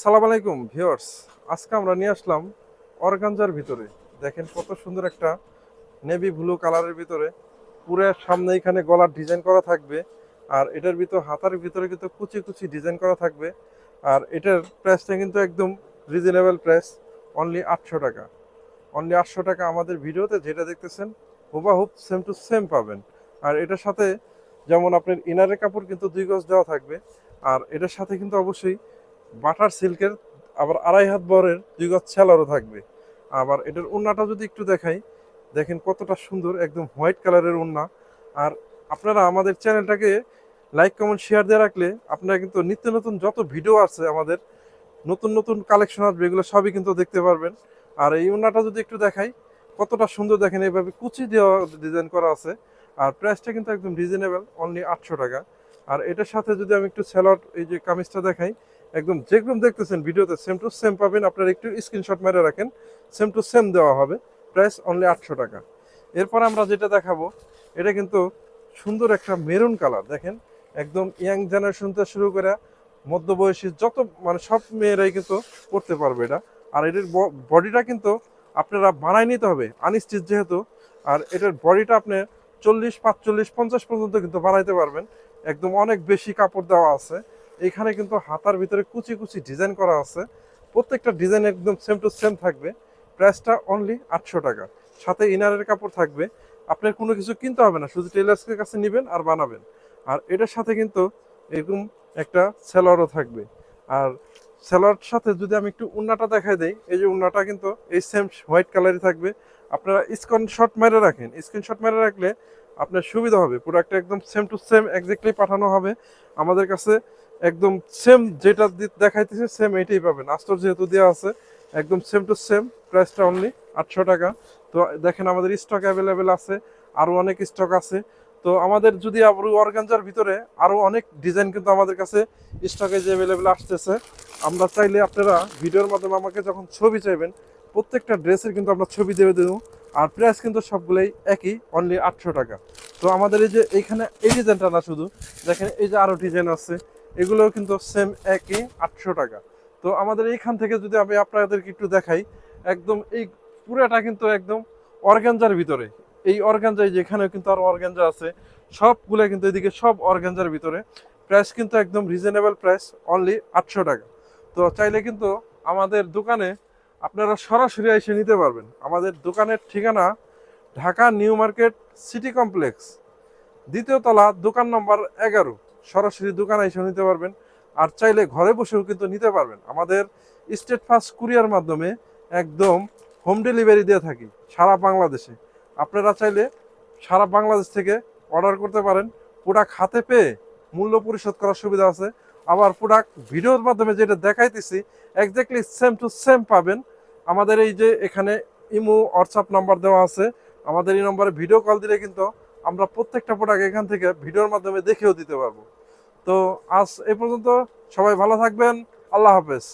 সালাম আলাইকুম ভিউয়ার্স। আজকে আমরা নিয়ে আসলাম অর্গানজার ভিতরে। দেখেন কত সুন্দর একটা নেভি ব্লু কালারের ভিতরে পুরো সামনে এখানে গলার ডিজাইন করা থাকবে। আর এটার ভিতর হাতার ভিতরে কিন্তু কুচি কুচি ডিজাইন করা থাকবে। আর এটার প্রাইসটা কিন্তু একদম রিজনেবল প্রাইস, অনলি 800 টাকা। অনলি 800 টাকা আমাদের ভিডিওতে যেটা দেখতেছেন হুবাহুব সেম টু সেম পাবেন। আর এটার সাথে যেমন আপনার ইনারের কাপড় কিন্তু 2 গজ দেওয়া থাকবে। আর এটার সাথে কিন্তু অবশ্যই বাটার সিল্কের আবার 2.5 হাত বরের 2 গজ সেলারও থাকবে। আবার এটার ওড়নাটা যদি একটু দেখাই, দেখেন কতটা সুন্দর, একদম হোয়াইট কালারের ওড়না। আর আপনারা আমাদের চ্যানেলটাকে লাইক কমেন্ট শেয়ার দিয়ে রাখলে আপনারা কিন্তু নিত্য নতুন যত ভিডিও আছে আমাদের, নতুন নতুন কালেকশন আসবে, এগুলো সবই কিন্তু দেখতে পারবেন। আর এই ওড়নাটা যদি একটু দেখাই, কতটা সুন্দর দেখেন, এইভাবে কুচি দেওয়া ডিজাইন করা আছে। আর প্রাইসটা কিন্তু একদম রিজনেবল, অনলি 800 টাকা। আর এটার সাথে যদি আমি একটু স্যালোয়ার এই যে কামিজটা দেখাই, একদম যেরকম দেখতেছেন ভিডিওতে সেম টু সেম পাবেন। আপনারা একটু স্ক্রিনশট মেরে রাখেন, সেম টু সেম দেওয়া হবে। প্রাইস অনলি 800 টাকা। এরপর আমরা যেটা দেখাবো, এটা কিন্তু সুন্দর একটা মেরুন কালার। দেখেন একদম ইয়াং জেনারেশন থেকে শুরু করে মধ্যবয়সী যত মানে সব মেয়েরাই কিন্তু পড়তে পারবে এটা। আর এটার বডিটা কিন্তু আপনারা বানায় নিতে হবে আনস্টিচ যেহেতু। আর এটার বডিটা আপনি 40, 45, 50 পর্যন্ত কিন্তু বানাইতে পারবেন। একদম অনেক বেশি কাপড় দেওয়া আছে। এখানে কিন্তু হাতার ভিতরে কুচি কুচি ডিজাইন করা আছে। প্রত্যেকটা ডিজাইন একদম সেম টু সেম থাকবে। প্রাইসটা অনলি 800 টাকা। সাথে ইনারের কাপড় থাকবে। আপনার কোনো কিছু কিনতে হবে না, শুধু টেলার্সের কাছে নেবেন আর বানাবেন। আর এটার সাথে কিন্তু এরকম একটা সেলারও থাকবে। আর সেলার সাথে যদি আমি একটু উন্নাটা দেখাই দেই, এই যে উন্নাটা কিন্তু এই সেম হোয়াইট কালারই থাকবে। আপনারা স্ক্রিনশট মেরে রাখেন, স্ক্রিনশট মেরে রাখলে আপনার সুবিধা হবে। প্রোডাক্টটা একদম সেম টু সেম এক্স্যাক্টলি পাঠানো হবে আমাদের কাছে। একদম সেম যেটা দেখাইতেছে সেম এইটাই পাবেন। আস্তর যেহেতু দেওয়া আছে, একদম সেম টু সেম। প্রাইসটা অনলি 800 টাকা। তো দেখেন আমাদের স্টক অ্যাভেলেবেল আছে, আরও অনেক স্টক আছে। তো আমাদের যদি আরও অর্গানজার ভিতরে আরও অনেক ডিজাইন কিন্তু আমাদের কাছে স্টকে যে অ্যাভেলেবেল আসতেছে। আমরা চাইলে আপনারা ভিডিওর মাধ্যমে আমাকে যখন ছবি চাইবেন, প্রত্যেকটা ড্রেসের কিন্তু আমরা ছবি দিয়ে দেবো। আর প্রাইস কিন্তু সবগুলোই একই, অনলি 800 টাকা। তো আমাদের এই যে এইখানে এই ডিজাইনটা না, শুধু দেখেন এই যে আরও ডিজাইন আছে, এগুলোও কিন্তু সেম একই 800 টাকা। তো আমাদের এইখান থেকে যদি আমি আপনাদেরকে একটু দেখাই, একদম এই পুরাটা কিন্তু একদম অর্গানজার ভিতরে। এই অর্গানজায় যেখানেও কিন্তু আরও অর্গানজা আছে, সবগুলো কিন্তু এদিকে সব অর্গানজার ভিতরে। প্রাইস কিন্তু একদম রিজনেবল প্রাইস, অনলি 800 টাকা। তো চাইলে কিন্তু আমাদের দোকানে আপনারা সরাসরি এসে নিতে পারবেন। আমাদের দোকানের ঠিকানা Dhaka new market city complex, দ্বিতীয় তলা, দোকান নম্বর 11। সরাসরি দোকানে এসে নিতে পারবেন। আর চাইলে ঘরে বসেও কিন্তু নিতে পারবেন। আমাদের স্টেট ফাস্ট কুরিয়ার মাধ্যমে একদম হোম ডেলিভারি দিয়ে থাকি সারা বাংলাদেশে। আপনারা চাইলে সারা বাংলাদেশ থেকে অর্ডার করতে পারেন। প্রোডাক্ট হাতে পেয়ে মূল্য পরিশোধ করার সুবিধা আছে। আবার প্রোডাক্ট ভিডিওর মাধ্যমে যেটা দেখাইতেছি এক্স্যাক্টলি সেম টু সেম পাবেন। আমাদের এই যে এখানে ইমো হোয়াটসঅ্যাপ নাম্বার দেওয়া আছে, আমাদের এই নম্বরে ভিডিও কল দিলে কিন্তু আমরা প্রত্যেকটা প্রোডাক্ট এখান থেকে ভিডিওর মাধ্যমে দেখেও দিতে পারবো। তো আজ এই পর্যন্ত, সবাই ভালো থাকবেন। আল্লাহ হাফেজ।